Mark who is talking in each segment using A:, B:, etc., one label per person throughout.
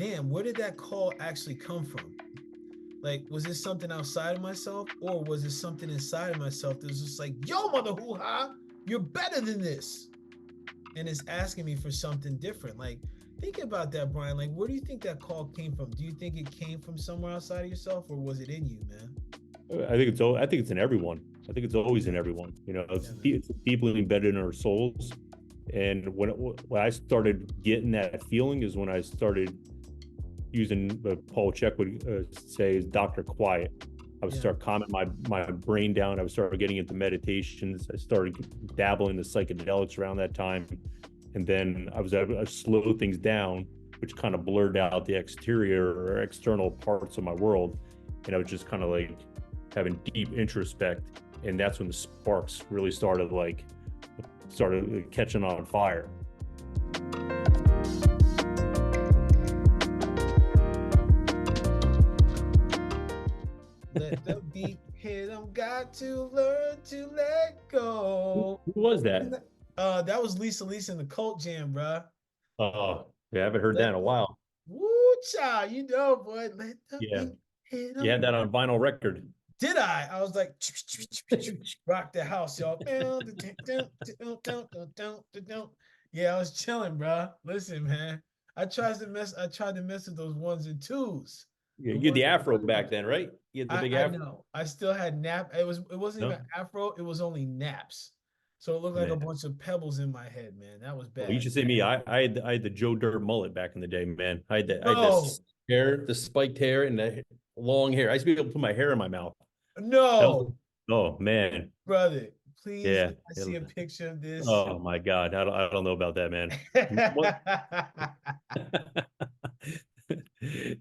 A: damn, where did that call actually come from? Like, was it something outside of myself, or was it something inside of myself that was just like, yo, mother hoo ha, you're better than this? And it's asking me for something different. Like, think about that, Brian. Like, where do you think that call came from? Do you think it came from somewhere outside of yourself, or was it in you, man?
B: I think it's in everyone. I think it's always in everyone. You know,
A: Yeah, man.
B: it's deeply embedded in our souls. And when I started getting that feeling is when I started using Paul Chek would say is Dr. Quiet. I would
A: Yeah.
B: start calming my brain down. I would start getting into meditations. I started dabbling in the psychedelics around that time, and then I was able to slow things down, which kind of blurred out the exterior or external parts of my world, and I was just kind of like having deep introspect, and that's when the sparks really started catching on fire.
A: Let the beat hit 'em, got to learn to let go.
B: Who was that?
A: That was Lisa in the Cult Jam, bruh.
B: Oh, yeah, I haven't heard that in
A: Let
B: a
A: the
B: while.
A: woo child, boy. Let the
B: Yeah,
A: beat hit
B: you
A: 'em.
B: had that on vinyl record.
A: Did I? I was like, rock the house, y'all. Yeah, I was chilling, bro. Listen, man. I tried to mess with those ones and twos.
B: Yeah,
A: The
B: you had the
A: ones and
B: afro
A: twos.
B: back then, right? You had the big
A: I
B: afro.
A: know. I still had nap. It wasn't even
B: No,
A: afro, it was only naps. So it looked like a
B: man.
A: bunch of pebbles in my head, man. That was
B: Well, you
A: bad.
B: should say me. I had the Joe Dirt mullet back in the day, man. I had
A: No,
B: this hair, the spiked hair, and the long hair. I used to be able to put my hair in my mouth. That was,
A: no,
B: oh man,
A: brother. Please,
B: yeah.
A: can I see a picture of this?
B: Oh my God, I don't know about that, man. What?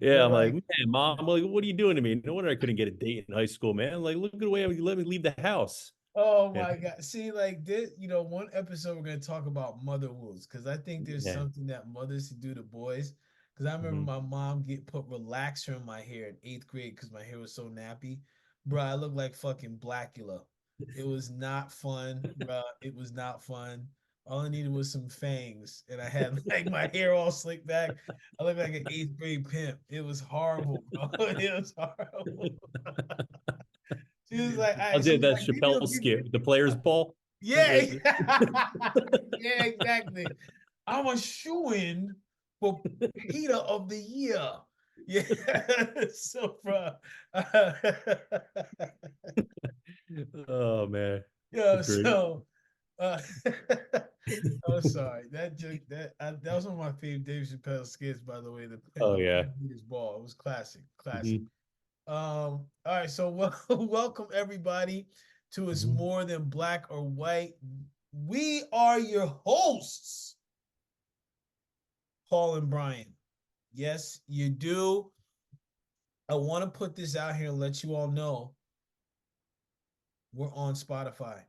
B: Yeah, I'm like,
A: Boy,
B: man, mom, I'm like, what are you doing to me? No wonder I couldn't get a date in high school, man. Like, look at the way you let me leave the house.
A: oh
B: Yeah,
A: my God. See, like this, one episode we're gonna talk about mother wounds because I think there's
B: yeah.
A: something that mothers do to boys. Because I remember
B: Mhm.
A: my mom get put relaxer in my hair in eighth grade because my hair was so nappy. Bro, I looked like fucking Blackula. It was not fun, bro. It was not fun. All I needed was some fangs, and I had like my hair all slicked back. I looked like an eighth grade pimp. It was horrible, bro. It was horrible. She was like, all
B: I'll
A: right,
B: say
A: she was
B: that
A: like, maybe I'll
B: Chappelle
A: give you.
B: skit, the players ball.
A: Yeah, yeah, exactly. I'm a shoo-in for Peter of the Year. Yeah, so bro,
B: Oh man,
A: yeah,
B: that's great.
A: so uh, oh, sorry, that joke that was one of my favorite Dave Chappelle skits, by the way.
B: Oh
A: The
B: yeah.
A: Peter's ball, it was classic, classic.
B: Mhm.
A: All right, so welcome everybody to It's
B: Mhm.
A: More Than Black or White. We are your hosts, Paul and Brian. Yes, you do. I want to put this out here and let you all know we're on Spotify.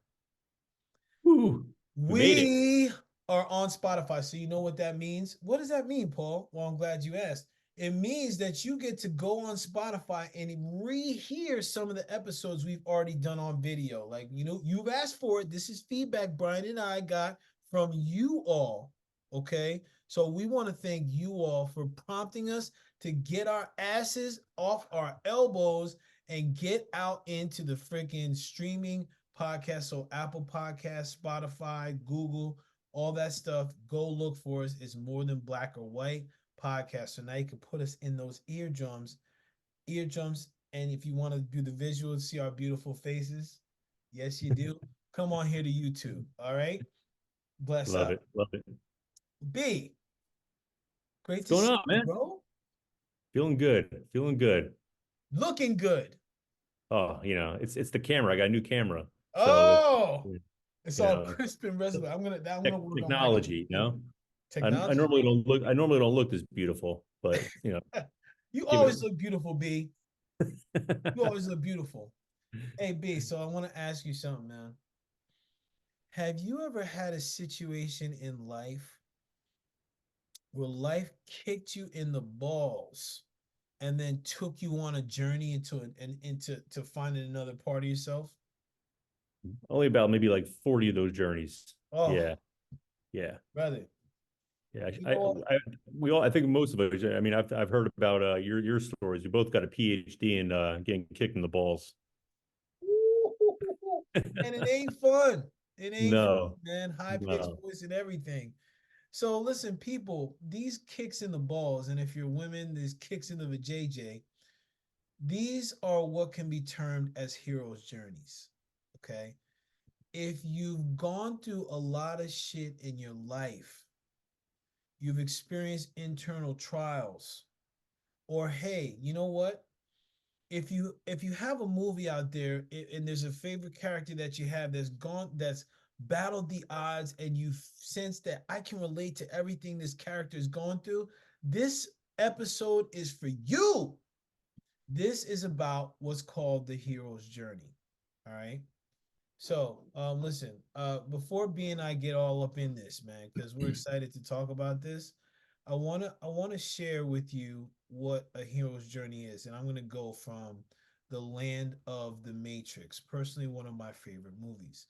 B: Woo, we made it.
A: We are on Spotify. So you know what that means? What does that mean, Paul? Well, I'm glad you asked. It means that you get to go on Spotify and rehear some of the episodes we've already done on video. Like, you've asked for it. This is feedback Brian and I got from you all. Okay. So we want to thank you all for prompting us to get our asses off our elbows and get out into the freaking streaming podcast. So Apple Podcasts, Spotify, Google, all that stuff. Go look for us. It's More Than Black or White podcast. So now you can put us in those eardrums. And if you want to do the visuals, see our beautiful faces. Yes, you do. Come on here to YouTube. All right. Bless
B: Love
A: up.
B: it. Love it.
A: B, great
B: What's
A: to
B: going
A: see
B: on,
A: you,
B: man?
A: bro.
B: Feeling good. Feeling good.
A: Looking good.
B: Oh, it's the camera. I got a new camera, so it's
A: Oh,
B: you
A: it's all
B: know
A: crisp and resolute. I'm gonna work on my
B: technology. I
A: technology.
B: normally don't look this beautiful, but
A: You
B: give
A: always
B: it.
A: look beautiful, B. You always look beautiful. Hey, B, so I want to ask you something, man. Have you ever had a situation in life where life kicked you in the balls and then took you on a journey into to finding another part of yourself?
B: Only about maybe like 40 of those journeys.
A: Oh,
B: Yeah, yeah.
A: brother.
B: Yeah,
A: You know what?
B: we all, I think most of us. I mean, I've heard about your stories. You both got a PhD in getting kicked in the balls.
A: And it ain't fun. It ain't fun,
B: No,
A: man. High pitched
B: no,
A: voice and everything. So listen, people, these kicks in the balls, and if you're women, these kicks in the vajayjay, these are what can be termed as hero's journeys. Okay. If you've gone through a lot of shit in your life, you've experienced internal trials, or hey, you know what? If you have a movie out there and there's a favorite character that you have that's battled the odds and you sense that I can relate to everything this character is going through, this episode is for you. This is about what's called the hero's journey. All right. So, listen, before B and I get all up in this, man, because we're excited to talk about this, I wanna share with you what a hero's journey is, and I'm gonna go from the land of the Matrix, personally one of my favorite movies,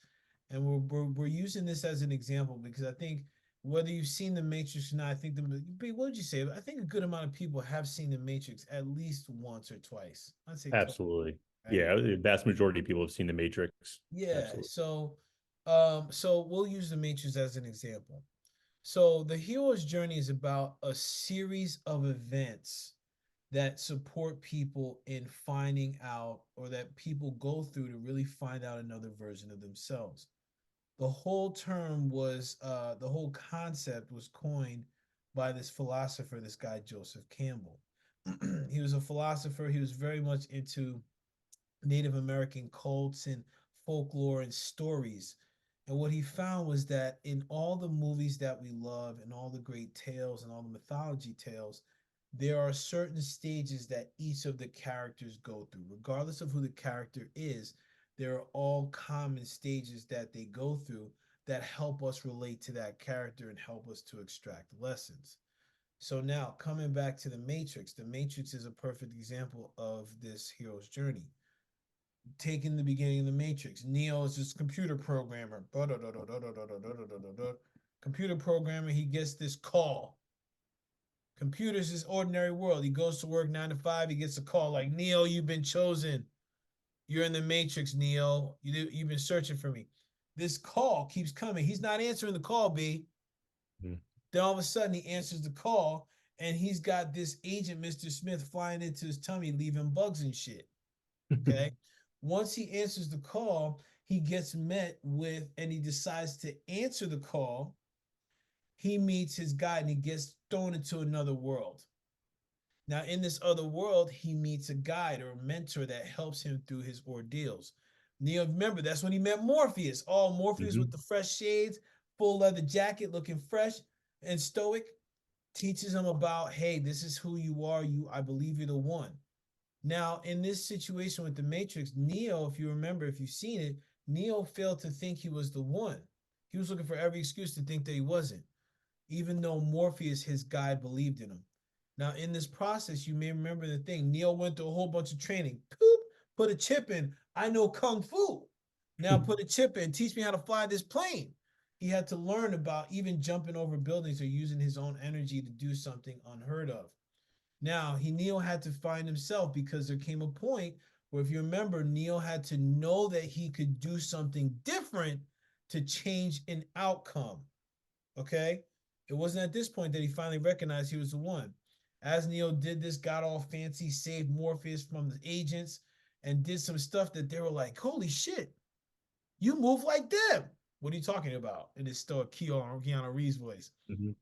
A: and we're using this as an example because I think whether you've seen the Matrix or not, I think B, what would you say? I think a good amount of people have seen the Matrix at least once or twice. I'd say twice,
B: absolutely.
A: right?
B: Yeah, the vast majority of people have seen The Matrix.
A: Yeah,
B: Absolutely.
A: so we'll use the Matrix as an example. So the hero's journey is about a series of events that support people in finding out, or that people go through to really find out another version of themselves. The whole concept was coined by this philosopher, this guy Joseph Campbell. He was a philosopher. He was very much into Native American cults and folklore and stories. And what he found was that in all the movies that we love and all the great tales and all the mythology tales, there are certain stages that each of the characters go through. Regardless of who the character is, there are all common stages that they go through that help us relate to that character and help us to extract lessons. So now coming back to the Matrix is a perfect example of this hero's journey. Taking the beginning of the Matrix. Neo is this computer programmer. Computer programmer, he gets this call. Computers is ordinary world. He goes to work 9 to 5. He gets a call like, Neo, you've been chosen. You're in the Matrix, Neo. You've been searching for me. This call keeps coming. He's not answering the call, B.
B: Mhm.
A: Then all of a sudden he answers the call, and he's got this agent, Mr. Smith, flying into his tummy, leaving bugs and shit. Okay. Once he answers the call, he gets met with, and he decides to answer the call. He meets his guide and he gets thrown into another world. Now, in this other world, he meets a guide or a mentor that helps him through his ordeals. Neo, remember, that's when he met Morpheus. All Morpheus with
B: Mhm.
A: the fresh shades, full leather jacket, looking fresh and stoic, teaches him about, hey, this is who you are. I believe you're the one. Now, in this situation with the Matrix, Neo, if you remember, if you've seen it, Neo failed to think he was the one. He was looking for every excuse to think that he wasn't, even though Morpheus, his guide, believed in him. Now, in this process, you may remember the thing. Neo went through a whole bunch of training. Poop, put a chip in. I know Kung Fu. Now put a chip in. Teach me how to fly this plane. He had to learn about even jumping over buildings or using his own energy to do something unheard of. Now, Neo had to find himself because there came a point where, if you remember, Neo had to know that he could do something different to change an outcome. Okay? It wasn't at this point that he finally recognized he was the one. As Neo did this, got all fancy, saved Morpheus from the agents, and did some stuff that they were like, holy shit, you move like them. What are you talking about? And it's still a Keanu Reeves voice.
B: Mhm.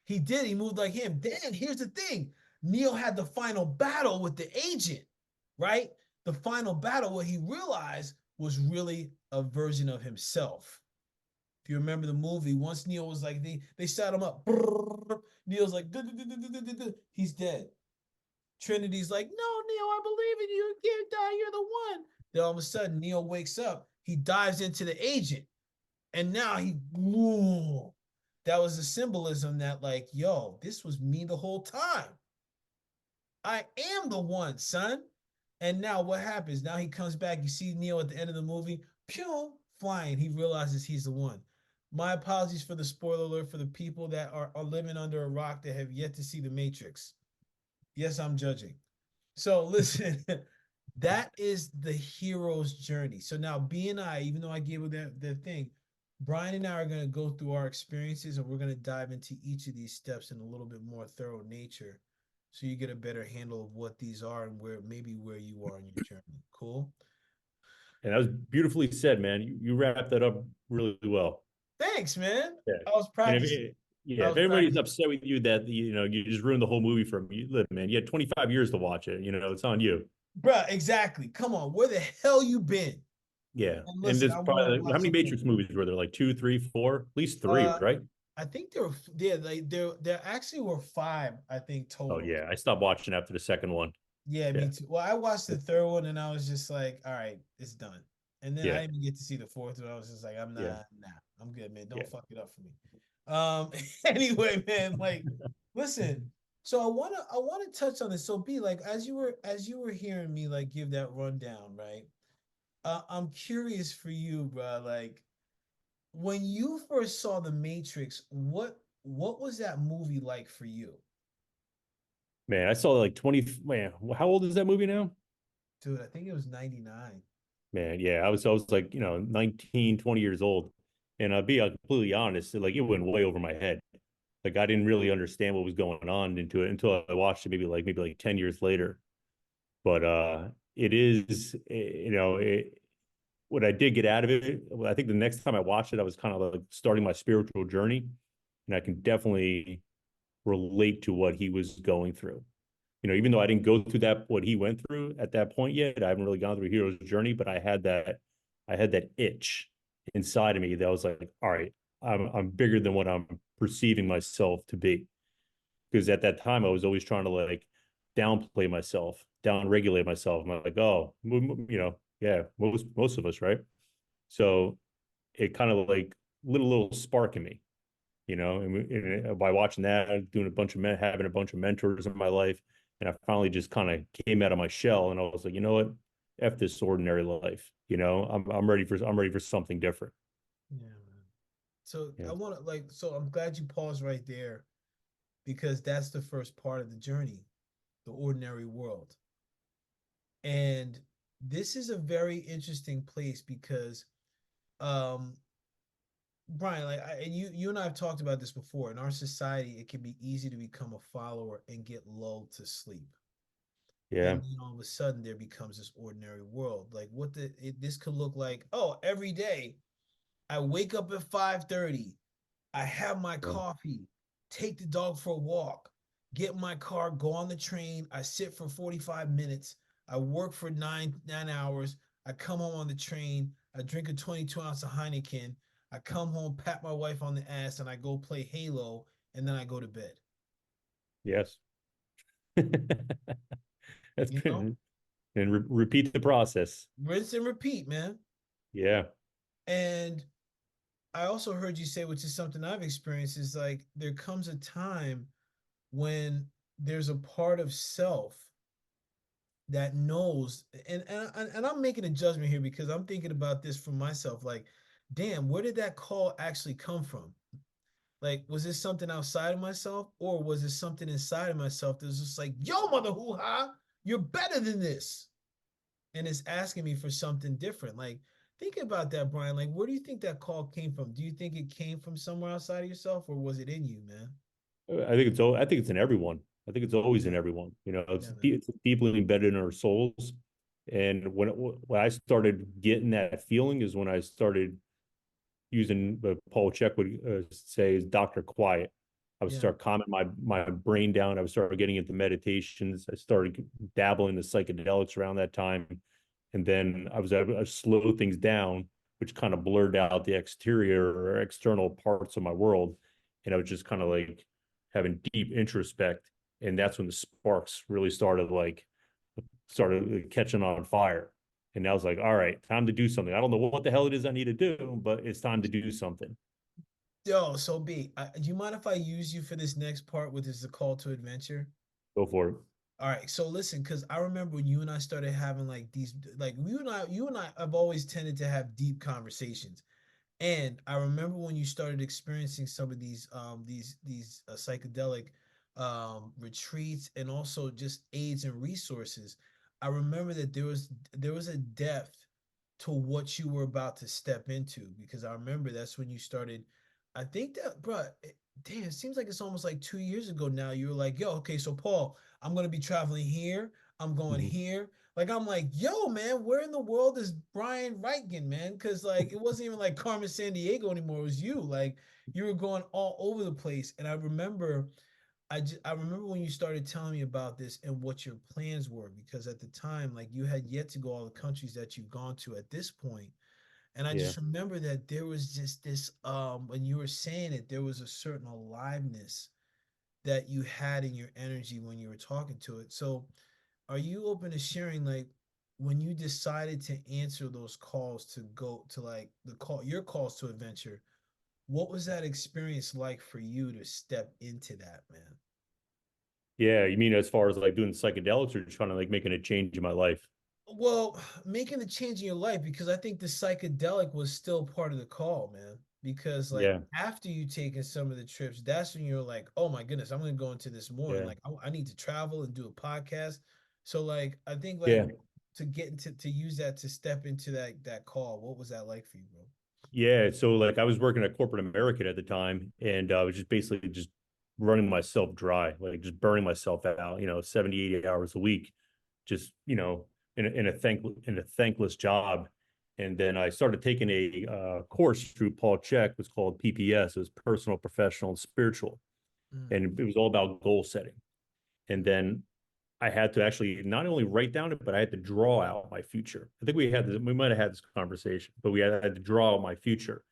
A: He did. He moved like him. Then here's the thing: Neo had the final battle with the agent, right? The final battle, what he realized was really a version of himself. If you remember the movie, once Neo was like, they shot him up. Neo's like, "Duh, duh, duh, duh, duh, duh, duh." He's dead. Trinity's like, no, Neo, I believe in you. You can't die. You're the one. Then all of a sudden, Neo wakes up. He dives into the agent. And now whoa, that was a symbolism that, like, yo, this was me the whole time. I am the one, son. And now what happens? Now he comes back. You see Neo at the end of the movie, pew, flying. He realizes he's the one. My apologies for the spoiler alert for the people that are living under a rock that have yet to see the Matrix. Yes, I'm judging. So listen, that is the hero's journey. So now B and I, even though I gave it the thing, Brian and I are going to go through our experiences and we're going to dive into each of these steps in a little bit more thorough nature so you get a better handle of what these are and where you are in your journey. Cool.
B: And that was beautifully said, man. You wrapped that up really well.
A: Thanks, man.
B: Yeah.
A: I was
B: And
A: practicing.
B: yeah,
A: I
B: if
A: was
B: anybody's
A: practicing.
B: upset with you that you just ruined the whole movie for me, look, man, you had 25 years to watch it. It's on you.
A: Bruh, exactly. Come on. Where the hell you been?
B: Yeah.
A: And
B: And
A: listen,
B: there's
A: I want to
B: probably how
A: watch
B: many
A: something.
B: Matrix movies were there? Like two, three, four, at least three,
A: Uh,
B: right?
A: I think there actually were five, I think,
B: Oh
A: total.
B: yeah. I stopped watching after the second one.
A: Yeah, me
B: Yeah.
A: too. Well, I watched the third one and I was just like, all right, it's done. And then I
B: Yeah.
A: didn't even get to see the fourth one. I was just like,
B: Yeah.
A: nah, I'm good, man. Don't
B: Yeah.
A: fuck it up for me. Anyway, man, like, listen. So I wanna touch on this. So B, like, as you were hearing me like give that rundown, right? I'm curious for you, bro. Like, when you first saw The Matrix, what was that movie like for you?
B: Man, I saw like 20. Man, how old is that movie now?
A: Dude, I think it was 99.
B: Man, yeah, I was like, 19, 20 years old. And I'll be completely honest, like it went way over my head. Like I didn't really understand what was going on into it until I watched it maybe like 10 years later. But it is, what I did get out of it, I think the next time I watched it, I was kind of like starting my spiritual journey. And I can definitely relate to what he was going through. Even though I didn't go through that what he went through at that point yet, I haven't really gone through a hero's journey, but I had that itch inside of me that was like, all right, I'm bigger than what I'm perceiving myself to be. Because at that time I was always trying to like downplay myself, downregulate myself. I'm like, oh, yeah, most of us, right? So it kind of like lit a little spark in me, and by watching that, doing having a bunch of mentors in my life, and I finally just kind of came out of my shell, and I was like, you know what, f this ordinary life, I'm ready for something different.
A: Yeah, man. So
B: Yeah,
A: so I'm glad you paused right there because that's the first part of the journey, the ordinary world. And this is a very interesting place because um Brian, and you and I have talked about this before. In our society, it can be easy to become a follower and get lulled to sleep.
B: yeah,
A: And then all of a sudden there becomes this ordinary world. Like this could look like, oh, every day I wake up at 5:30, I have my
B: yeah,
A: coffee, take the dog for a walk, get my car, go on the train, I sit for 45 minutes, I work for nine hours, I come home on the train, I drink a 22-ounce of Heineken, I come home, pat my wife on the ass, and I go play Halo, and then I go to bed.
B: yes. That's
A: You know?
B: good. And repeat the process.
A: Rinse and repeat, man.
B: Yeah,
A: And I also heard you say, which is something I've experienced, is like there comes a time when there's a part of self that knows, and I'm making a judgment here because I'm thinking about this for myself. Like, damn, where did that call actually come from? Like, was this something outside of myself, or was it something inside of myself that's just like, yo, mother hoo ha, you're better than this, and it's asking me for something different. Like, think about that, Brian. Like, where do you think that call came from? Do you think it came from somewhere outside of yourself, or was it in you, man?
B: I think it's in everyone. I think it's always in
A: Yeah,
B: everyone.
A: yeah, man.
B: It's deeply embedded in our souls. And when I started getting that feeling is when I started using Paul Chek would say is Dr. Quiet. I would
A: Yeah,
B: start calming my brain down. I would start getting into meditations. I started dabbling in the psychedelics around that time, and then I was able to slow things down, which kind of blurred out the exterior or external parts of my world, and I was just kind of like having deep introspect, and that's when the sparks really started catching on fire. And I was like, all right, time to do something. I don't know what the hell it is I need to do, but it's time to do something.
A: yo, so do you mind if I use you for this next part, which is the call to adventure?
B: Go for it.
A: All right, so listen, because I remember when you and I started having like these, like you and I have always tended to have deep conversations, And I remember when you started experiencing some of these psychedelic retreats and also just aids and resources. I remember that there was a depth to what you were about to step into, because I remember that's when you started. I think that, bro, damn, it seems like it's almost like 2 years ago now. You were like, yo, okay, so Paul, I'm gonna be traveling here. I'm going
B: Mhm.
A: here. Like, I'm like, yo, man, where in the world is Brian Reitgen, man? Because like it wasn't even like Carmen San Diego anymore. It was you. Like you were going all over the place. And I remember when you started telling me about this and what your plans were, because at the time, like you had yet to go all the countries that you've gone to at this point. And I
B: Yeah.
A: just remember that there was just this when you were saying it, there was a certain aliveness that you had in your energy when you were talking to it. So are you open to sharing, like, when you decided to answer those calls to go to, like, the call your calls to adventure, what was that experience like for you to step into that, man?
B: Yeah. You mean as far as like doing psychedelics or just kind of like making a change in my life?
A: Well, making the change in your life, because I think the psychedelic was still part of the call, man. Because like
B: Yeah.
A: after you taking some of the trips, that's when you're like, oh my goodness, I'm gonna go into this more, and
B: Yeah.
A: like I need to travel and do a podcast. So like I think like
B: Yeah.
A: to get into to use that to step into that call, what was that like for you, bro?
B: Yeah. So like I was working at corporate America at the time, and I was just basically just running myself dry, like just burning myself out, 70, 80 hours a week, just, in a thankless job. And then I started taking a course through Paul Check. It was called PPS. It was personal, professional, and spiritual.
A: Mm,
B: And it was all about goal setting. And then I had to actually not only write down it, but I had to draw out my future. I think we might have had this conversation, but had to draw out my future.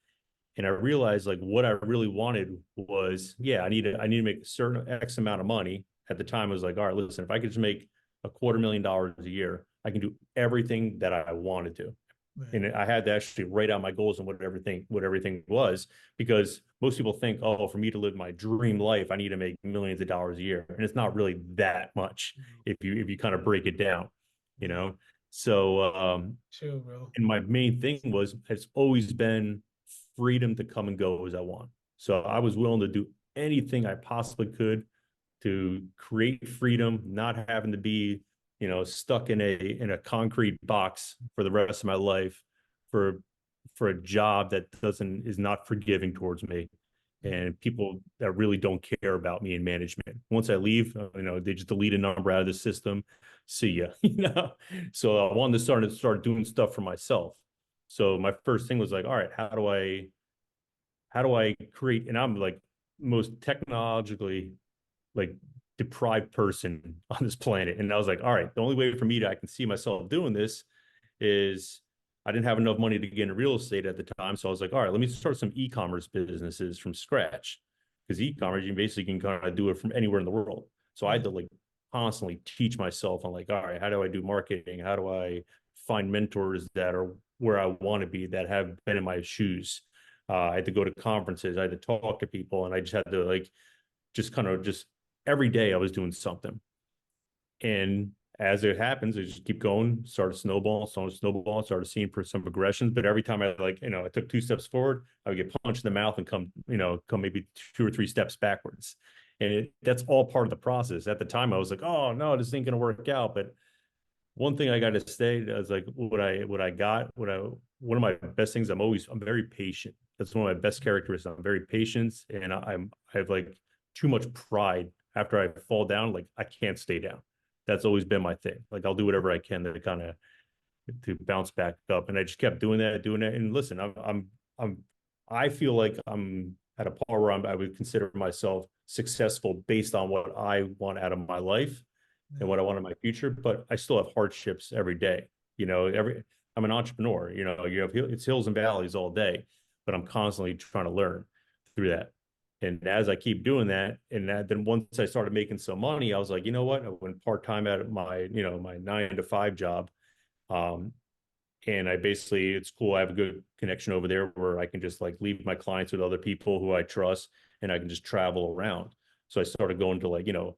B: And I realized like what I really wanted was, yeah, I need to make a certain X amount of money. At the time, I was like, all right, listen, if I could just make $250,000 a year, I can do everything that I wanted to.
A: right.
B: And I had to actually write out my goals and what everything was, because most people think, oh, for me to live my dream life, I need to make millions of dollars a year, and it's not really that much
A: Mm,
B: if you kind of break it down, you
A: yeah.
B: know. So,
A: Chill, bro.
B: and my main thing was it's always been freedom to come and go as I want. So I was willing to do anything I possibly could to create freedom, not having to be, stuck in a concrete box for the rest of my life for for a job that doesn't is not forgiving towards me,
A: Mm,
B: and people that really don't care about me in management. Once I leave, they just delete a number out of the system. See ya, So I wanted to start doing stuff for myself. So my first thing was like, all right, how do I create? And I'm like most technologically like deprived person on this planet. And I was like, all right, the only way for me to I can see myself doing this is I didn't have enough money to get into real estate at the time. So I was like, all right, let me start some e-commerce businesses from scratch. Because e-commerce, you basically can kind of do it from anywhere in the world. So I
A: yeah.
B: had to like constantly teach myself on like, all right, how do I do marketing? How do I find mentors that are where I want to be, that have been in my shoes? I had to go to conferences, I had to talk to people, and I just had to like just kind of just every day I was doing something. And as it happens, I just keep going, started snowball, started seeing for some progressions. But every time I took 2 steps forward, I would get punched in the mouth and come maybe 2 or 3 steps backwards. And that's all part of the process. At the time, I was like, oh no, this ain't gonna work out. But one thing I got to say is like one of my best things. I'm very patient. That's one of my best characteristics. I'm very patient, and I have like too much pride. After I fall down, like I can't stay down. That's always been my thing. Like I'll do whatever I can to kind of to bounce back up, and I just kept doing that. And listen, I'm I feel like I'm at a part where I would consider myself successful based on what I want out of my life and
A: Yeah.
B: what I want in my future, but I still have hardships every day. I'm an entrepreneur, it's hills and valleys all day, but I'm constantly trying to learn through that. And as I keep doing that, then once I started making some money, I was like, you know what? I went part-time at my 9 to 5 job. Um, and I basically, it's cool. I have a good connection over there where I can just like leave my clients with other people who I trust, and I can just travel around. So I started going to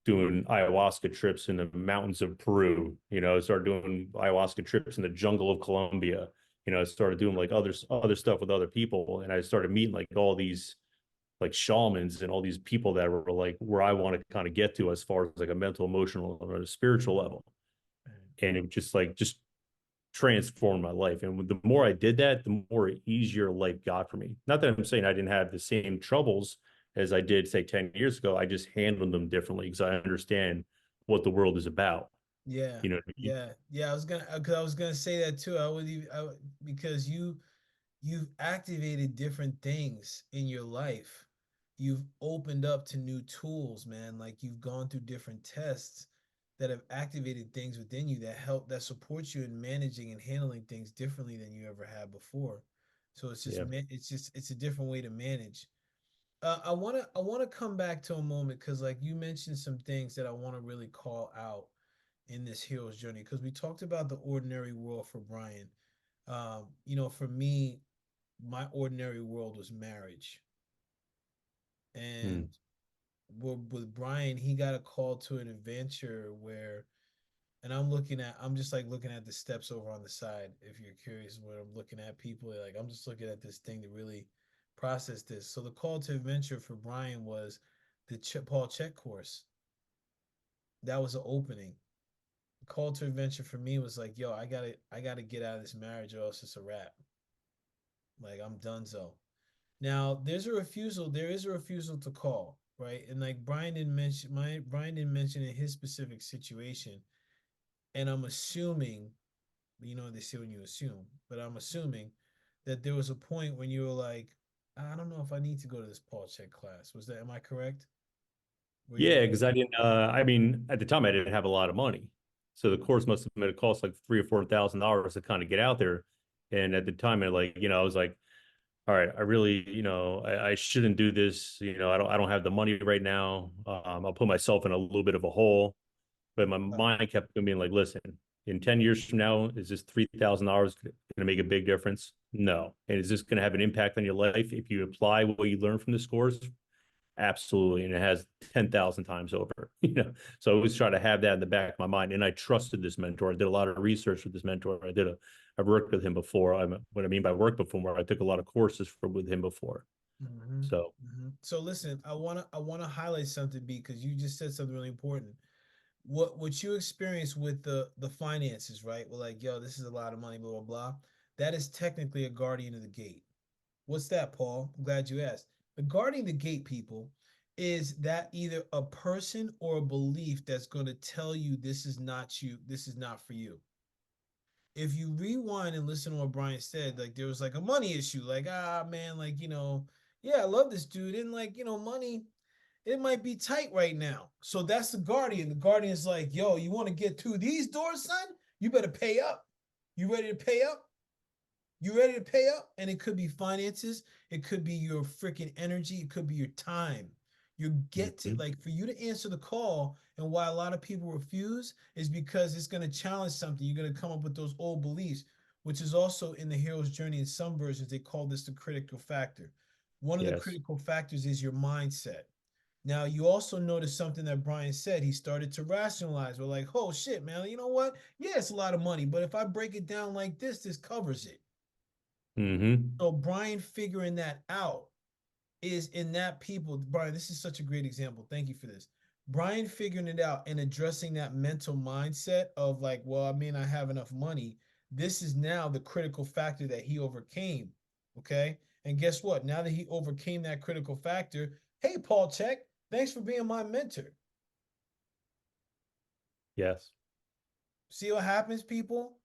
B: doing ayahuasca trips in the mountains of Peru, started doing ayahuasca trips in the jungle of Colombia, I started doing like other stuff with other people, and I started meeting like all these like shamans and all these people that were like where I want to kind of get to as far as like a mental, emotional, or a spiritual level. And it just transformed my life. And the more I did that, the more easier life got for me. Not that I'm saying I didn't have the same troubles as I did, say, 10 years ago. I just handled them differently because I understand what the world is about.
A: Yeah,
B: You know what I mean?
A: yeah. I was gonna say that too. Because you've activated different things in your life. You've opened up to new tools, man. Like you've gone through different tests that have activated things within you that support you in managing and handling things differently than you ever had before. So
B: Yeah.
A: it's a different way to manage. I wanna come back to a moment because like you mentioned some things that I want to really call out in this hero's journey because we talked about the ordinary world for Brian. For me, my ordinary world was marriage, and
B: Mm.
A: with Brian, he got a call to an adventure where, and I'm just like looking at the steps over on the side. If you're curious, what I'm looking at, people like I'm just looking at this thing to really process this. So the call to adventure for Brian was the Paul Check course. That was an opening. The call to adventure for me was like, yo, I gotta get out of this marriage or else it's a wrap. Like I'm done so. Now there's a refusal. There is a refusal to call, right? And like Brian didn't mention in his specific situation, and I'm assuming, they say when you assume, but I'm assuming that there was a point when you were like, I don't know if I need to go to this Paul Check class. Am I correct? Where you
B: Yeah,
A: were
B: because I didn't. I mean, at the time, I didn't have a lot of money, so the course must have been it cost like $3,000 or $4,000 to kind of get out there. And at the time, I was like, all right, I really, I shouldn't do this. I don't have the money right now. I'll put myself in a little bit of a hole. But my mind kept being like, listen, in 10 years from now, is this $3,000 going to make a big difference? No. And is this going to have an impact on your life if you apply what you learn from this course? Absolutely. And it has 10,000 times over, So I always try to have that in the back of my mind. And I trusted this mentor. I did a lot of research with this mentor. I've worked with him before. What I mean by work before, I took a lot of courses with him before.
A: Mm-hmm.
B: So,
A: Mm-hmm. So listen, I wanna highlight something because you just said something really important. What you experience with the finances, right? Well, like, yo, this is a lot of money, blah blah blah. That is technically a guardian of the gate. What's that, Paul? I'm glad you asked. The guardian of the gate, people, is that either a person or a belief that's going to tell you this is not you, this is not for you. If you rewind and listen to what Brian said, like there was like a money issue, like man, like yeah, I love this dude, and like money, it might be tight right now. So that's the guardian. The guardian is like, yo, you want to get through these doors, son? You better pay up. You ready to pay up? You ready to pay up? And it could be finances, it could be your freaking energy, it could be your time. You get to
B: mhm.
A: like for you to answer the call, and why a lot of people refuse is because it's going to challenge something. You're going to come up with those old beliefs, which is also in the hero's journey. In some versions, they call this the critical factor. One of the
B: Yes.
A: critical factors is your mindset. Now, you also notice something that Brian said. He started to rationalize. We're like, oh shit, man, you know what? Yeah, it's a lot of money, but if I break it down like this covers it.
B: Hmm.
A: So Brian figuring that out is in that people. Brian, this is such a great example. Thank you for this. Brian figuring it out and addressing that mental mindset of like, well, I mean, I have enough money. This is now the critical factor that he overcame. Okay. And guess what? Now that he overcame that critical factor, hey, Paul Check, thanks for being my mentor.
B: Yes.
A: See what happens, people?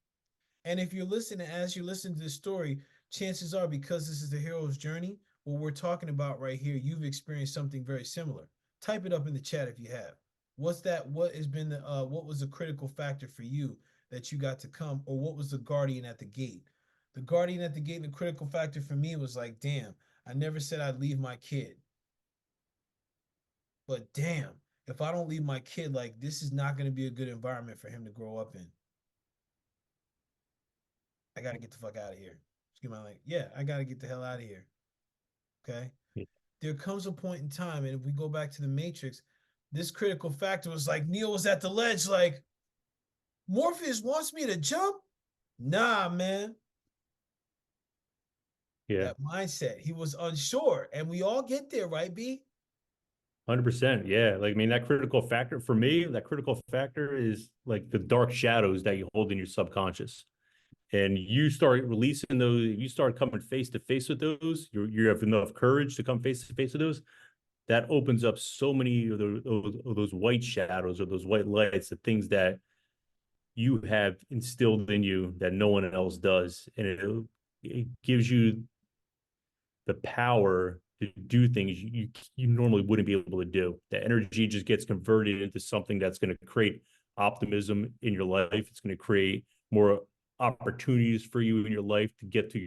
A: And if you're listening, as you listen to this story, chances are because this is the hero's journey, what we're talking about right here, you've experienced something very similar. Type it up in the chat if you have. What's that? What has been what was the critical factor for you that you got to come, or what was the guardian at the gate? The guardian at the gate and the critical factor for me was like, damn, I never said I'd leave my kid. But damn, if I don't leave my kid, like this is not going to be a good environment for him to grow up in. I got to get the fuck out of here. Excuse my like, yeah, I got to get the hell out of here. Okay.
B: Yeah.
A: There comes a point in time, and if we go back to the Matrix, this critical factor was like Neo was at the ledge, like Morpheus wants me to jump. Nah, man.
B: Yeah.
A: that mindset. He was unsure, and we all get there, right, B?
B: 100%. Yeah. Like, I mean, that critical factor for me, that critical factor is like the dark shadows that you hold in your subconscious. And you start releasing those, you start coming face to face with those, you have enough courage to come face to face with those. That opens up so many of those white shadows or those white lights, the things that you have instilled in you that no one else does. And it gives you the power to do things you normally wouldn't be able to do. The energy just gets converted into something that's going to create optimism in your life. It's going to create more opportunities for you in your life to get to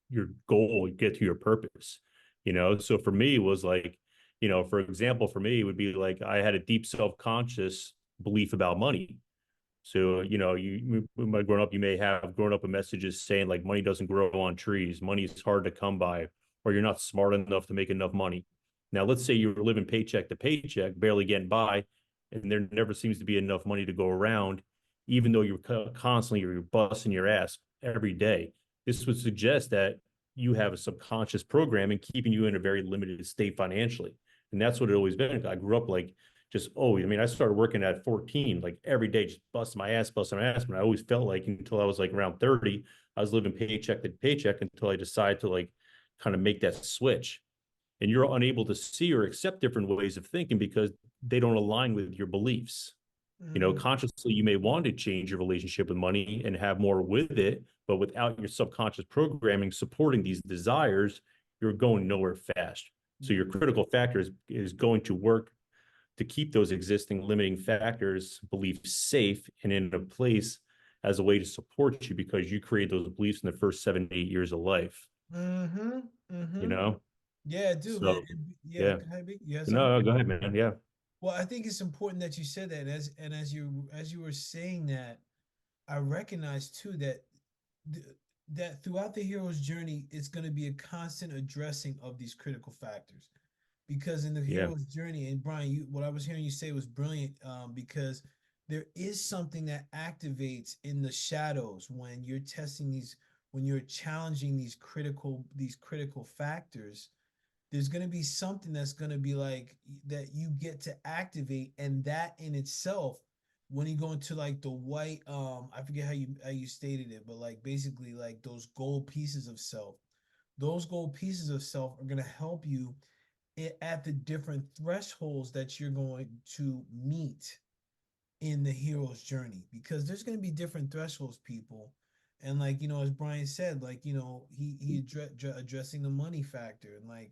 B: your goal, get to your purpose. So for me, it was like, for example, for me, it would be like I had a deep self-conscious belief about money. So, you might growing up, you may have grown up with messages saying like money doesn't grow on trees, money is hard to come by, or you're not smart enough to make enough money. Now, let's say you're living paycheck to paycheck, barely getting by, and there never seems to be enough money to go around, even though you're busting your ass every day. This would suggest that you have a subconscious programming keeping you in a very limited state financially. And that's what it always been. I grew up like just I mean, I started working at 14, like every day, just busting my ass, busting my ass. But I always felt like until I was like around 30, I was living paycheck to paycheck until I decided to like kind of make that switch. And you're unable to see or accept different ways of thinking because they don't align with your beliefs.
A: Mm,
B: Consciously, you may want to change your relationship with money and have more with it, but without your subconscious programming supporting these desires, you're going nowhere fast. So your
A: mm,
B: critical factor is going to work to keep those existing limiting factors, beliefs safe and in a place as a way to support you because you create those beliefs in the first 7 to 8 years of life,
A: mm-hmm.
B: you
A: Mm-hmm.
B: know?
A: Yeah, I do, man.
B: So,
A: Yeah,
B: yeah.
A: go ahead, B. You have something?
B: No, go ahead, man. Yeah.
A: Well, I think it's important that you said that. As you were saying that, I recognize too that th- that throughout the hero's journey, it's going to be a constant addressing of these critical factors. Because in the
B: Yeah.
A: hero's journey, and Brian, what I was hearing you say was brilliant, because there is something that activates in the shadows when you're testing these, when you're challenging these critical factors. There's going to be something that's going to be like that you get to activate, and that in itself, when you go into like the white, I forget how you stated it, but like basically like those gold pieces of self, those gold pieces of self are going to help you at the different thresholds that you're going to meet in the hero's journey, because there's going to be different thresholds, people. And like, as Brian said, like, addressing the money factor, and like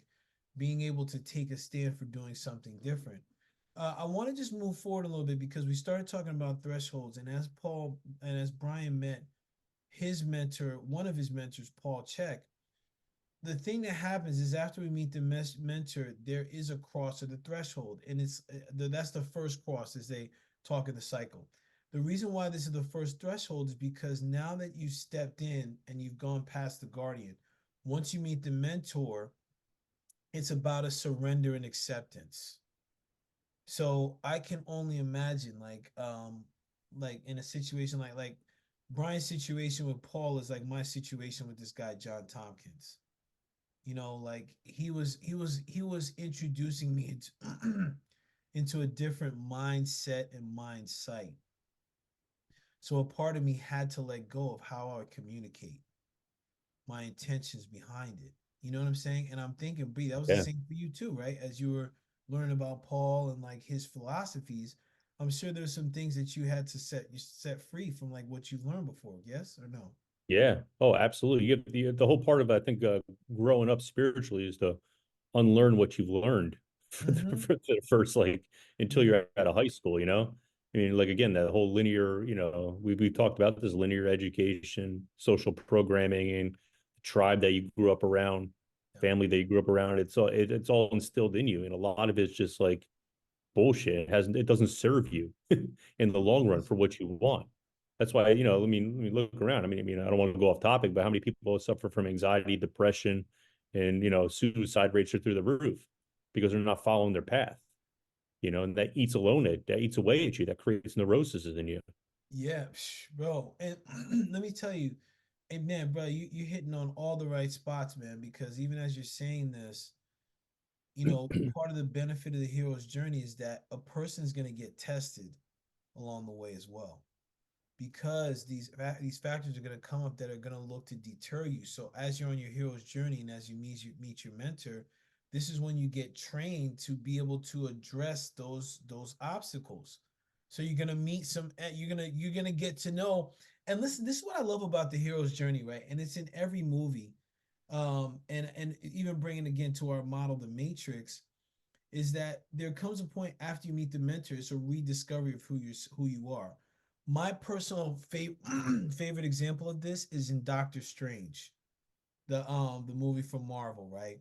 A: being able to take a stand for doing something different. I want to just move forward a little bit because we started talking about thresholds, and as Brian met his mentor, one of his mentors, Paul Check, the thing that happens is after we meet the mentor, there is a cross of the threshold, and that's the first cross as they talk in the cycle. The reason why this is the first threshold is because now that you've stepped in and you've gone past the guardian, once you meet the mentor, it's about a surrender and acceptance. So I can only imagine, like in a situation like Brian's situation with Paul is like my situation with this guy John Tompkins. Like he was introducing me into into a different mindset and mind sight. So a part of me had to let go of how I would communicate, my intentions behind it. You know what I'm saying? And I'm thinking, B, that was the
B: Yeah.
A: same for you too, right? As you were learning about Paul and like his philosophies, I'm sure there's some things that you had to set free from like what you've learned before. Yes or no?
B: Yeah. Oh, absolutely. You have the whole part of, I think, growing up spiritually is to unlearn what you've learned
A: Mm-hmm.
B: for the first, like, until
A: Mm-hmm.
B: you're out of high school. I mean, like, again, that whole linear, we talked about this linear education, social programming, and tribe that you grew up around,
A: Yeah.
B: family that you grew up around. It's all instilled in you. And a lot of it's just like bullshit. It doesn't serve you in the long run for what you want. That's why, let me look around. I don't want to go off topic, but how many people suffer from anxiety, depression, and suicide rates are through the roof because they're not following their path. And that eats alone that eats away at you, that creates neurosis in you.
A: Yeah, bro. And let me tell you, Hey man, bro, you hitting on all the right spots, man. Because even as you're saying this, part of the benefit of the hero's journey is that a person is going to get tested along the way as well, because these factors are going to come up that are going to look to deter you. So as you're on your hero's journey and as you meet your mentor, this is when you get trained to be able to address those obstacles. So you're going to meet some you're going to get to know. And listen, this is what I love about the hero's journey, right? And it's in every movie. And even bringing again to our model, the Matrix, is that there comes a point after you meet the mentor, it's a rediscovery of who you are. My personal favorite example of this is in Doctor Strange, the movie from Marvel, right?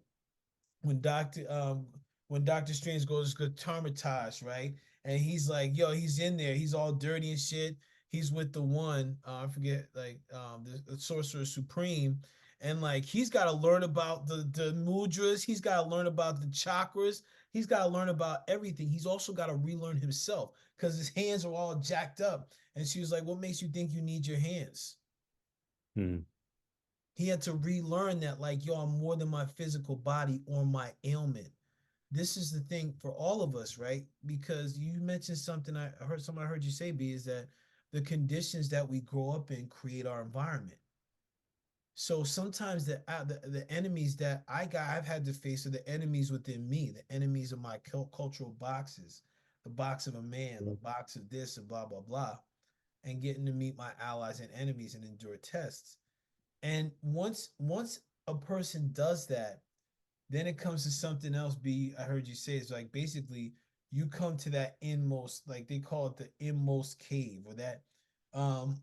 A: when Doctor um when Doctor Strange goes to traumatized, right? And he's like, yo, he's in there, he's all dirty and shit. He's with the one, I forget, like the Sorcerer Supreme, and like he's got to learn about the mudras, he's got to learn about the chakras, he's got to learn about everything. He's also got to relearn himself because his hands are all jacked up. And she was like, "What makes you think you need your hands?"
B: Hmm.
A: He had to relearn that, like, yo, I'm more than my physical body or my ailment. This is the thing for all of us, right? Because you mentioned something I heard you say, B, is that the conditions that we grow up in create our environment. So sometimes the enemies that I've had to face are the enemies within me, the enemies of my cultural boxes, the box of a man, the box of this, and blah blah blah, and getting to meet my allies and enemies and endure tests. And once a person does that, then it comes to something else. B, I heard you say, it's like basically you come to that inmost, like they call it the inmost cave, or that um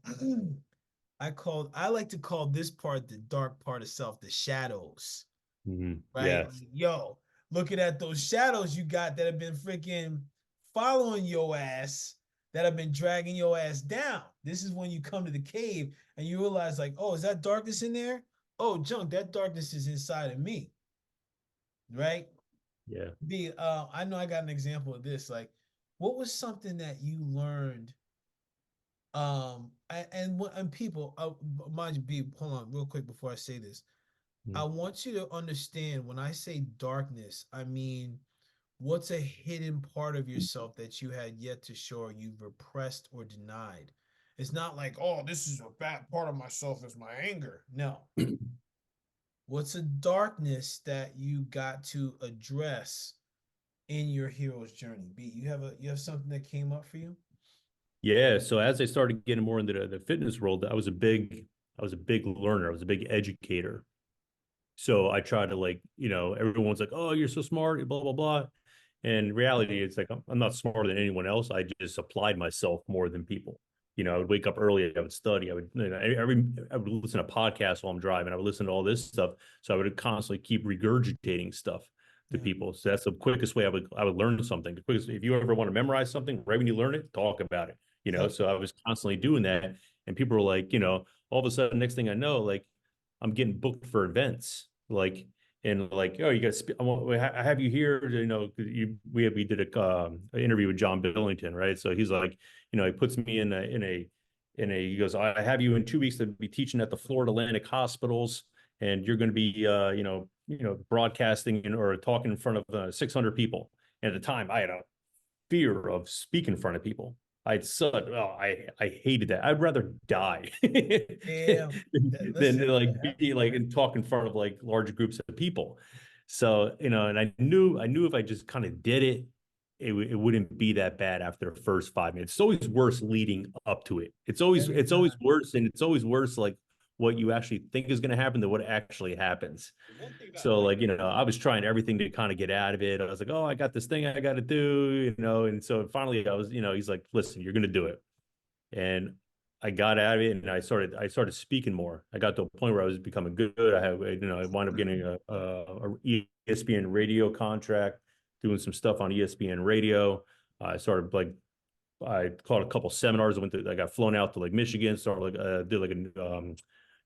A: I like to call this part the dark part of self, the shadows, right?
B: Yes.
A: Like, yo, looking at those shadows you got that have been freaking following your ass, that have been dragging your ass down. This is when you come to the cave and you realize, like, oh, is that darkness in there? Oh, junk, that darkness is inside of me, right?
B: Yeah.
A: I know I got an example of this. Like, what was something that you learned? And people, mind you, be hold on real quick before I say this. I
B: Mm.
A: want you to understand when I say darkness, I mean what's a hidden part of yourself that you had yet to show or you've repressed or denied. It's not like, oh, this is a bad part of myself is my anger. No. What's a darkness that you got to address in your hero's journey? B, you have something that came up for you?
B: Yeah. So as I started getting more into the fitness world, I was a big learner. I was a big educator. So I try to like, everyone's like, oh, you're so smart, blah, blah, blah. And in reality, it's like I'm not smarter than anyone else. I just applied myself more than people. I would wake up early, I would study, I would listen to podcasts while I'm driving, I would listen to all this stuff. So I would constantly keep regurgitating stuff to
A: Yeah.
B: people. So that's the quickest way I would learn something. The quickest, if you ever want to memorize something, right when you learn it, talk about it.
A: Yep.
B: So I was constantly doing that. And people were like, all of a sudden, next thing I know, like I'm getting booked for events, like and like, oh, you got I have you here, we did an interview with John Billington, right? So he's like, he puts me he goes, I have you in 2 weeks to be teaching at the Florida Atlantic hospitals, and you're going to be broadcasting or talking in front of 600 people. And at the time I had a fear of speaking in front of people. I hated that. I'd rather die
A: Yeah.
B: than
A: Listen,
B: like
A: it
B: be
A: happens,
B: like
A: man.
B: and talk in front of like large groups of people. So, and I knew if I just kind of did it, it wouldn't be that bad after the first 5 minutes. It's always worse leading up to it.
A: Every
B: It's always
A: time.
B: worse, and it's always worse like what you actually think is going to happen than what actually happens.
A: The one thing that I
B: So
A: like,
B: like, I was trying everything to kind of get out of it. I was like, oh, I got this thing I got to do, and so finally I was, he's like, listen, you're going to do it. And I got out of it, and I started speaking more. I got to a point where I was becoming good. I wound up getting a ESPN radio contract, doing some stuff on ESPN radio. I started like I caught a couple seminars. I got flown out to like Michigan, started like did like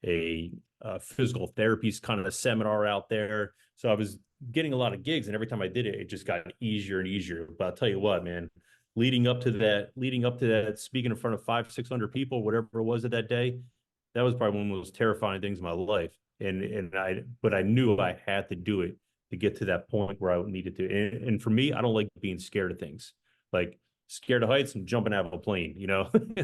B: a physical therapy kind of a seminar out there. So I was getting a lot of gigs, and every time I did it, it just got easier and easier. But I'll tell you what, man, leading up to that, speaking in front of 500, 600 people, whatever it was of that day, that was probably one of the most terrifying things in my life. But I knew I had to do it to get to that point where I needed to. And for me, I don't like being scared of things. Like scared of heights and jumping out of a plane,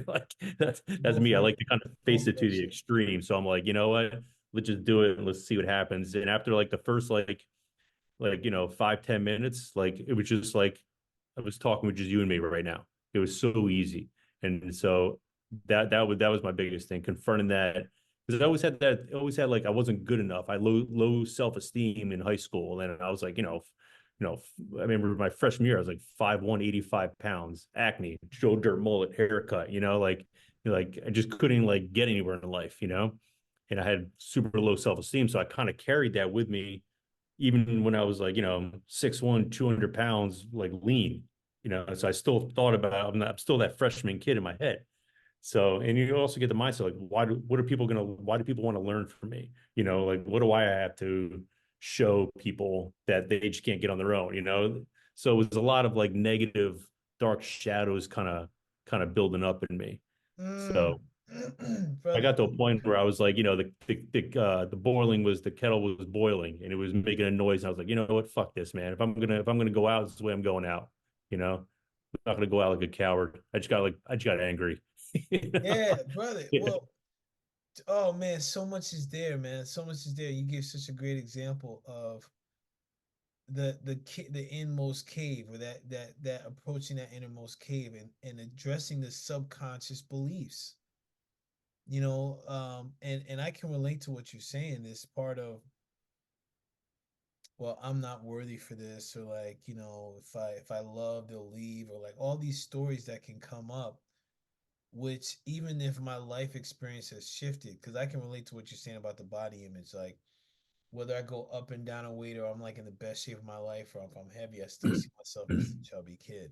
B: like that's
A: Go
B: me. I
A: for
B: like to kind of
A: go
B: face
A: for
B: it
A: that
B: to the
A: shit.
B: extreme. So I'm like, you know what? Let's just do it and let's see what happens. And after like the first like 5-10 minutes, like it was just like I was talking with just you and me right now. It was so easy. And so that was my biggest thing, confronting that, because I always had like I wasn't good enough. I low self-esteem in high school. And I was like, I remember my freshman year, I was like 5'1", 85 pounds, acne, Joe Dirt mullet haircut, like I just couldn't like get anywhere in life. And I had super low self-esteem. So I kind of carried that with me even when I was like, 6'1", 200 pounds, like lean, so I still thought about, I'm still that freshman kid in my head. So, and you also get the mindset, like, why do people want to learn from me? Like, what do I have to show people that they just can't get on their own? So it was a lot of like negative, dark shadows kind of building up in me.
A: Mm.
B: So I
A: Brother,
B: got to a point where I was like, the boiling was the kettle was boiling and it was making a noise. And I was like, you know what, fuck this, man. If I'm gonna go out, this is the way I'm going out. I'm not gonna go out like a coward. I just got angry. you know?
A: yeah, brother.
B: Yeah.
A: Well, oh man, so much is there, man. So much is there. You give such a great example of the inmost cave, or that approaching that innermost cave, and addressing the subconscious beliefs. And I can relate to what you're saying. This part of, well, I'm not worthy for this, or like, if I love, they'll leave, or like all these stories that can come up, which even if my life experience has shifted, because I can relate to what you're saying about the body image, like whether I go up and down a weight, or I'm like in the best shape of my life, or if I'm heavy, I still see myself as the chubby kid.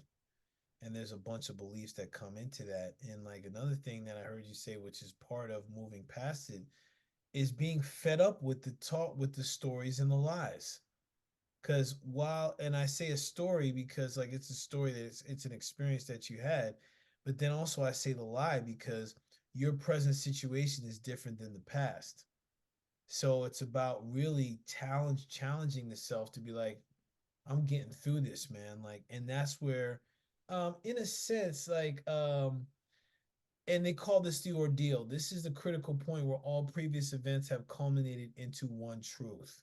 A: And there's a bunch of beliefs that come into that. And like another thing that I heard you say, which is part of moving past it, is being fed up with the talk, with the stories and the lies. Because and I say a story because like it's a story that it's an experience that you had, but then also I say the lie because your present situation is different than the past. So it's about really challenging the self to be like, I'm getting through this, man. Like, and that's where, in a sense, like, and they call this the ordeal. This is the critical point where all previous events have culminated into one truth.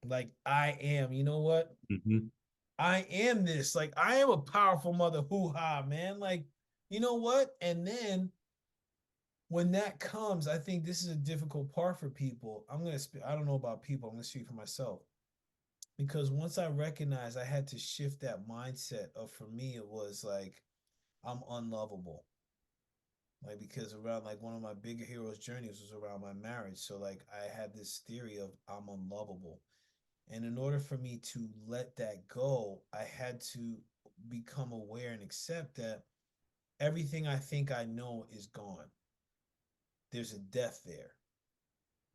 A: Like, I am, you know what?
B: Mhm.
A: I am this. Like, I am a powerful mother. Hoo ha, man. Like, you know what? And then when that comes, I think this is a difficult part for people. I don't know about people. I'm gonna speak for myself, because once I recognized, I had to shift that mindset of, for me, it was like I'm unlovable. Like, because around, like, one of my bigger heroes' journeys was around my marriage. So like I had this theory of I'm unlovable. And in order for me to let that go, I had to become aware and accept that everything I think I know is gone. There's a death there.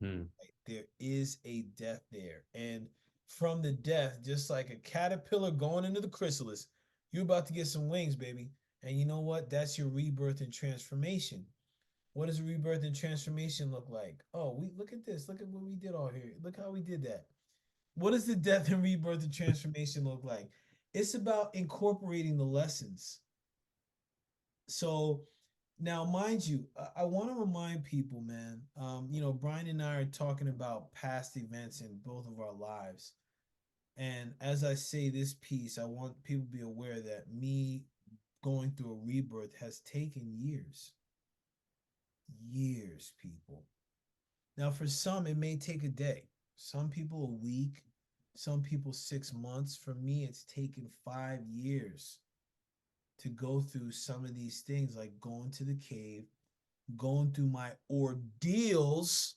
B: Mm.
A: Right? There is a death there. And from the death, just like a caterpillar going into the chrysalis, you're about to get some wings, baby. And you know what? That's your rebirth and transformation. What does a rebirth and transformation look like? Oh, we look at this. Look at what we did all here. Look how we did that. What does the death and rebirth and transformation look like? It's about incorporating the lessons. So now, mind you, I want to remind people, man. Brian and I are talking about past events in both of our lives, and as I say this piece, I want people to be aware that me going through a rebirth has taken years, years, people. Now, for some, it may take a day. Some people a week. Some people 6 months. For me, it's taken 5 years to go through some of these things, like going to the cave, going through my ordeals,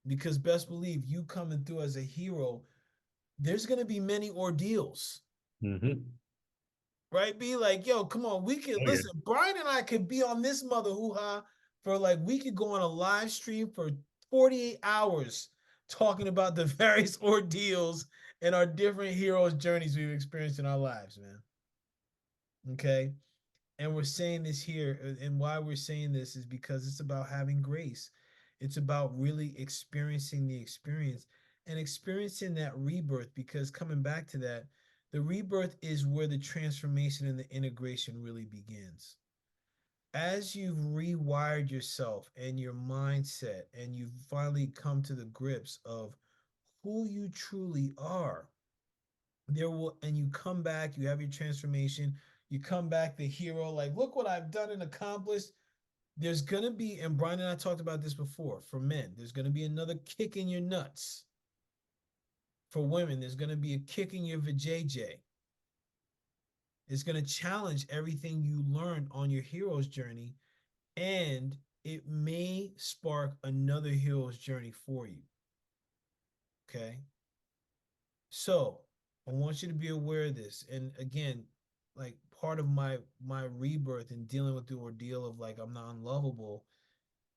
A: because best believe you coming through as a hero, there's going to be many ordeals,
B: Mhm.
A: right? Be like, yo, come on, we can
B: Oh yeah.
A: listen. Brian and I could be on this mother hoo ha for, like, we could go on a live stream for 48 hours talking about the various ordeals and our different heroes' journeys we've experienced in our lives, man. Okay. And we're saying this here, and why we're saying this is because it's about having grace. It's about really experiencing the experience and experiencing that rebirth. Because coming back to that, the rebirth is where the transformation and the integration really begins. As you've rewired yourself and your mindset, and you've finally come to the grips of who you truly are, there will, and you come back, you have your transformation, you come back the hero, like, look what I've done and accomplished. There's gonna be, and Brian and I talked about this before, for men, there's gonna be another kick in your nuts. For women, there's gonna be a kick in your vajayjay. It's gonna challenge everything you learned on your hero's journey, and it may spark another hero's journey for you. Okay. So I want you to be aware of this. And again, like, part of my rebirth and dealing with the ordeal of, like, I'm not unlovable,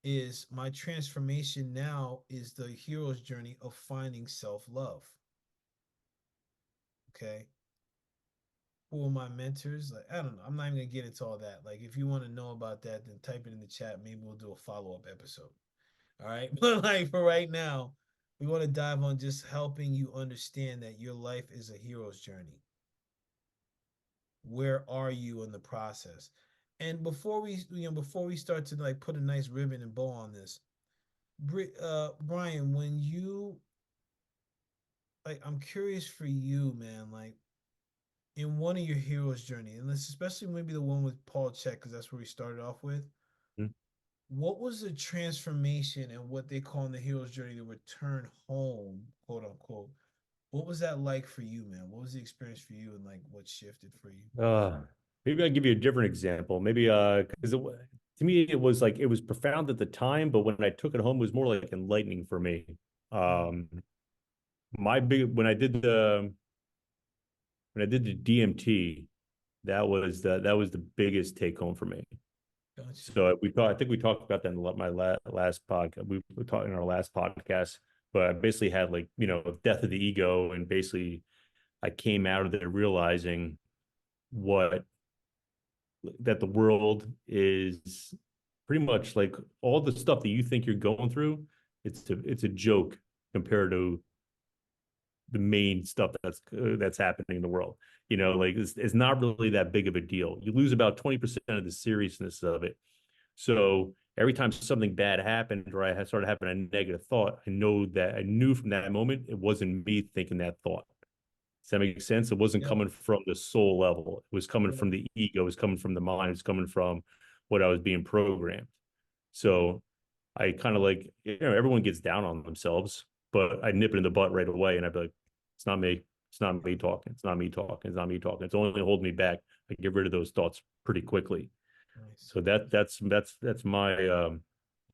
A: is my transformation now is the hero's journey of finding self-love. Okay. Who are my mentors? Like, I don't know. I'm not even gonna get into all that. Like, if you want to know about that, then type it in the chat. Maybe we'll do a follow-up episode. All right. But like, for right now, we want to dive on just helping you understand that your life is a hero's journey. Where are you in the process? And before we start to, like, put a nice ribbon and bow on this, Brian, when you, like, I'm curious for you, man, like, in one of your hero's journey, and this especially maybe the one with Paul Check, because that's where we started off with.
B: Mhm.
A: What was the transformation and what they call in the hero's journey, the return home, quote unquote? What was that like for you, man? What was the experience for you, and like what shifted for you?
B: Uh, maybe I'll give you a different example. Maybe because to me it was like it was profound at the time, but when I took it home, it was more like enlightening for me.
A: Mm,
B: Um, my big when I did the DMT, that was the biggest take home for me.
A: gotcha.
B: So I think we talked about that in my last podcast. We were talking in our last podcast, but I basically had, like, death of the ego, and basically I came out of there realizing what that the world is pretty much like all the stuff that you think you're going through. It's a joke compared to the main stuff that's happening in the world. Like it's not really that big of a deal. You lose about 20% of the seriousness of it. So every time something bad happened, or I had started having a negative thought, I knew from that moment it wasn't me thinking that thought. Does that make sense? It wasn't
A: Yep.
B: coming from the soul level. It was coming
A: Yep.
B: from the ego. It was coming from the mind. It was coming from what I was being programmed. So I kind of, like, everyone gets down on themselves, but I nip it in the butt right away, and I'd be like, it's not me. It's not me talking. It's not me talking. It's not me talking. It's only holding me back. I get rid of those thoughts pretty quickly.
A: Nice.
B: So that's my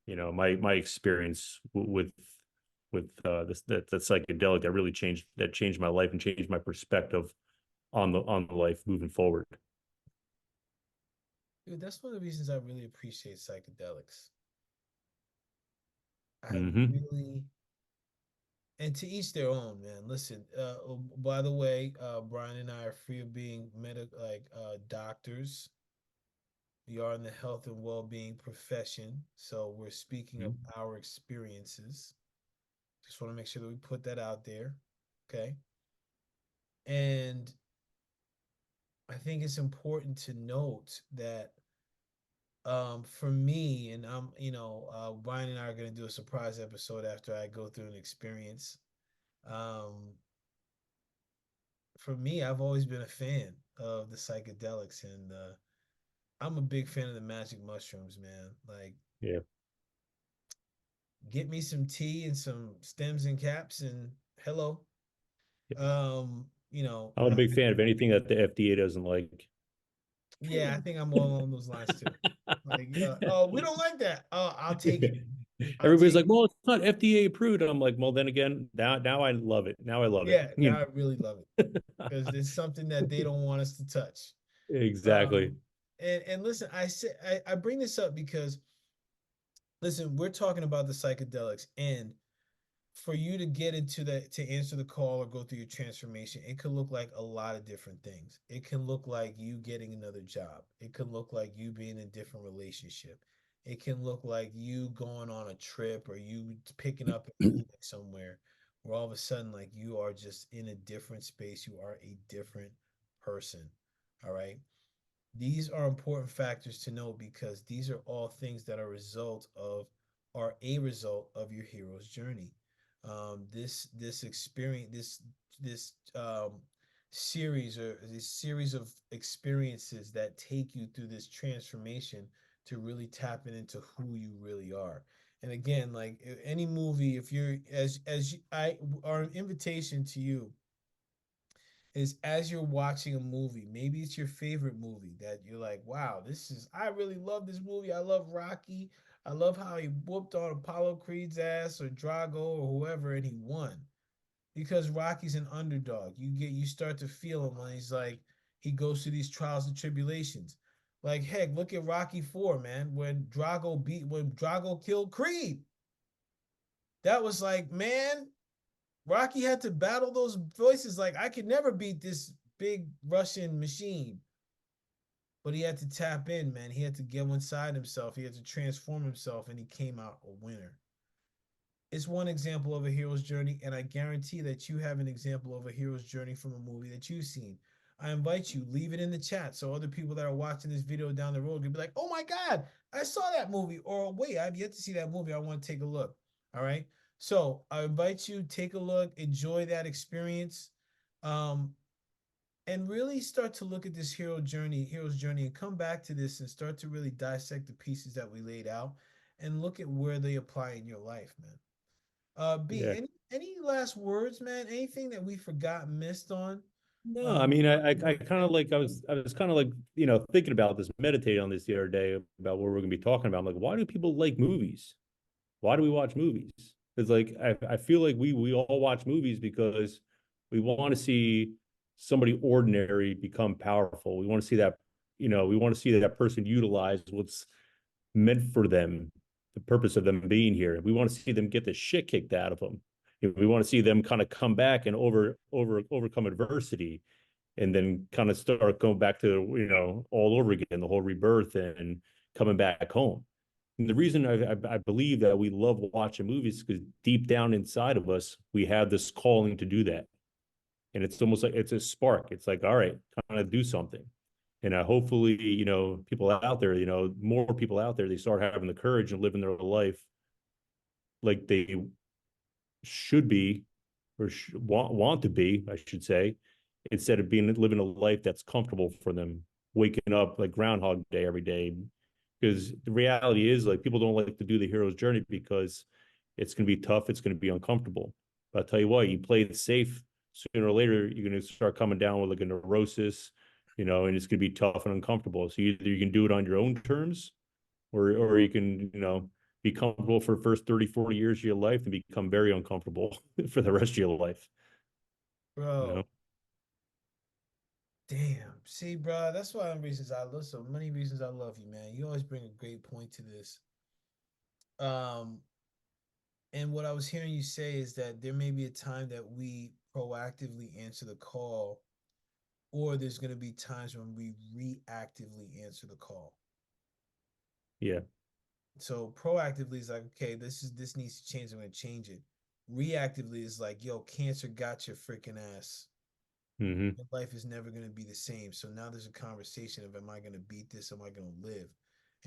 B: my experience with this that psychedelic that changed my life and changed my perspective on the life moving forward.
A: Dude, that's one of the reasons I really appreciate psychedelics. I
B: Mm-hmm.
A: really, and to each their own, man. Listen, by the way, Brian and I are free of being doctors. We are in the health and well-being profession, so we're speaking of our experiences. Just want to make sure that we put that out there, okay? And I think it's important to note that, for me, and Brian and I are going to do a surprise episode after I go through an experience. Um, for me, I've always been a fan of the psychedelics, and I'm a big fan of the magic mushrooms, man. Like,
B: Yeah.
A: get me some tea and some stems and caps, and hello.
B: Yeah.
A: Um, you know,
B: I'm a
A: uh,
B: big fan of anything that the FDA doesn't like.
A: yeah, I think I'm all along those lines too. Like, oh, we don't like that. Oh, I'll take it. I'll
B: Everybody's
A: take
B: like,
A: it.
B: well, it's not FDA approved. I'm like, well, then again, now I love it. Now I love it.
A: Yeah, now I really love it because it's something that they don't want us to touch.
B: Exactly.
A: Um, and listen, I bring this up because, listen, we're talking about the psychedelics, and for you to get into that, to answer the call or go through your transformation, it could look like a lot of different things. It can look like you getting another job. It could look like you being in a different relationship. It can look like you going on a trip or you picking up and moving somewhere where all of a sudden, like, you are just in a different space. You are a different person. All right. These are important factors to know because these are all things that are a result of your hero's journey. This experience, this series, or this series of experiences that take you through this transformation to really tapping into who you really are. And again, like any movie, if you're as you, I our invitation to you is, as you're watching a movie, maybe it's your favorite movie that you're like, wow, I really love this movie. I love Rocky. I love how he whooped on Apollo Creed's ass or Drago or whoever, and he won because Rocky's an underdog. You start to feel him when he goes through these trials and tribulations. Like, heck, look at Rocky 4, man, when Drago killed Creed. That was like, man, Rocky had to battle those voices like, I could never beat this big Russian machine. But he had to tap in, man. He had to get inside himself. He had to transform himself, and he came out a winner. It's one example of a hero's journey, and I guarantee that you have an example of a hero's journey from a movie that you've seen. I invite you, leave it in the chat so other people that are watching this video down the road can be like, oh my God, I saw that movie. Or wait, I've yet to see that movie. I want to take a look. All right. So I invite you, take a look, enjoy that experience. Um, and really start to look at this hero's journey, and come back to this and start to really dissect the pieces that we laid out and look at where they apply in your life, man. B,
B: Yeah.
A: any last words, man? Anything that we forgot, missed on?
B: No,
A: Um,
B: I mean, I kind of like, I was kind of like, thinking about this, meditating on this the other day about what we're going to be talking about. I'm like, why do people like movies? Why do we watch movies? It's like, I feel like we all watch movies because we want to see somebody ordinary become powerful. We want to see that, we want to see that person utilize what's meant for them, the purpose of them being here. We want to see them get the shit kicked out of them. We want to see them kind of come back and overcome adversity, and then kind of start going back to, all over again, the whole rebirth and coming back home. And the reason I believe that we love watching movies is because deep down inside of us, we have this calling to do that. And it's almost like it's a spark. It's like, all right, kind of do something. And hopefully, people out there, more people out there, they start having the courage and living their life like they should be, or want to be, I should say, instead of living a life that's comfortable for them, waking up like Groundhog Day every day. Because the reality is, like, people don't like to do the hero's journey because it's going to be tough, it's going to be uncomfortable. But I'll tell you what, you play it safe, sooner or later you're going to start coming down with like a neurosis, and it's going to be tough and uncomfortable. So either you can do it on your own terms, or you can, be comfortable for the first 30, 40 years of your life and become very uncomfortable for the rest of your life. You know?
A: bro, damn. See, bro, that's why so many reasons I love you, man. You always bring a great point to this. Um, and what I was hearing you say is that there may be a time that we proactively answer the call, or there's going to be times when we reactively answer the call.
B: Yeah.
A: So proactively is like, okay, this needs to change. I'm going to change it. Reactively is like, yo, cancer got your freaking ass.
B: Mm-hmm.
A: Your life is never going to be the same. So now there's a conversation of, am I going to beat this? Am I going to live?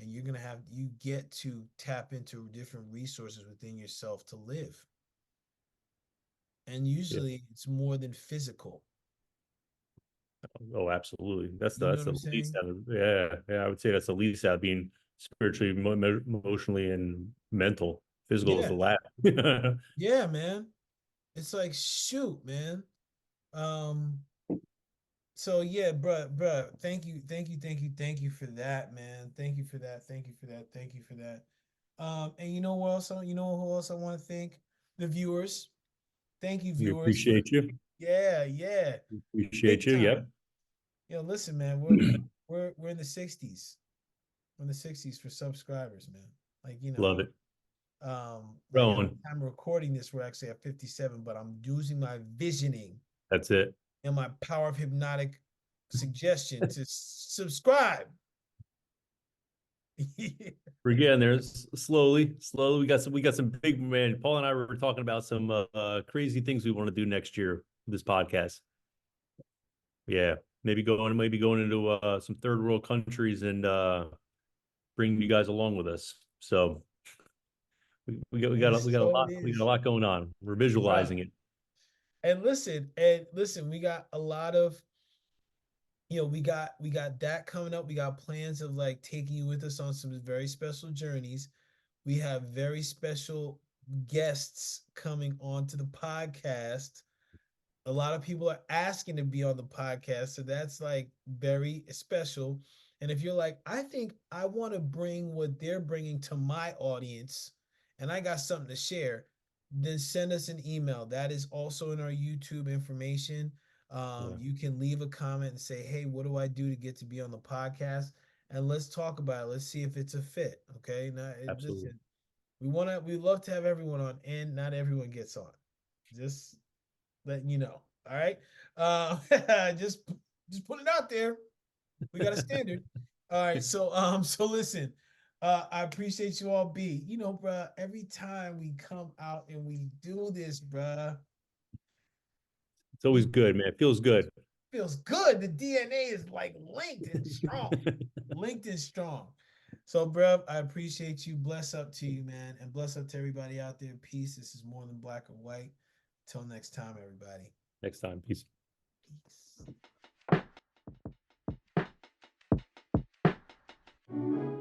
A: And you get to tap into different resources within yourself to live. And
B: Yeah.
A: usually it's more than physical.
B: Oh, absolutely. That's
A: You know what
B: the
A: I'm
B: least
A: saying?
B: out of, yeah, yeah. I would say that's the least out of being spiritually, emotionally, and mental. Physical is
A: Yeah.
B: the last.
A: Yeah, man. It's like, shoot, man. Um, so yeah, bruh, thank you for that, man. Thank you for that. Thank you for that. Thank you for that. And you know who else I want to thank? The viewers. Thank you,
B: We
A: viewers, for
B: appreciate you.
A: yeah,
B: Appreciate
A: big
B: you.
A: time.
B: Yep.
A: Yo, listen, man, we're in the 60s. We're in the 60s for subscribers, man. Like,
B: Love it.
A: Like at the
B: Growing.
A: time of recording this, we're actually at 57, but I'm using my visioning
B: That's it.
A: and my power of hypnotic suggestion to subscribe.
B: We're getting there slowly, slowly. We got some big, man. Paul and I were talking about some crazy things we want to do next year with this podcast. Yeah, maybe going into some third world countries and bringing you guys along with us. So
A: And so it
B: we got a
A: is,
B: lot going on. We're
A: bro.
B: visualizing it.
A: And listen, we got a lot of, we got that coming up. We got plans of like taking you with us on some very special journeys. We have very special guests coming onto the podcast. A lot of people are asking to be on the podcast, so that's like very special. And if you're like, I think I want to bring what they're bringing to my audience, and I got something to share, then send us an email. That is also in our YouTube information.
B: Yeah,
A: You can leave a comment and say, hey, what do I do to get to be on the podcast? And let's talk about it. Let's see if it's a fit. Okay. Now,
B: absolutely.
A: listen, we love to have everyone on, and not everyone gets on. Just letting you know. All right. Uh, just just put it out there. We got a standard. All right. So listen. I appreciate you all. Bruh, every time we come out and we do this, bruh,
B: It's always
A: it
B: good, man. It feels good.
A: feels good. The DNA is like linked and strong. Linked and strong. So, bruh, I appreciate you. Bless up to you, man. And bless up to everybody out there. Peace. This is more than black or white. Till next time, everybody.
B: Next time. Peace.
A: Peace.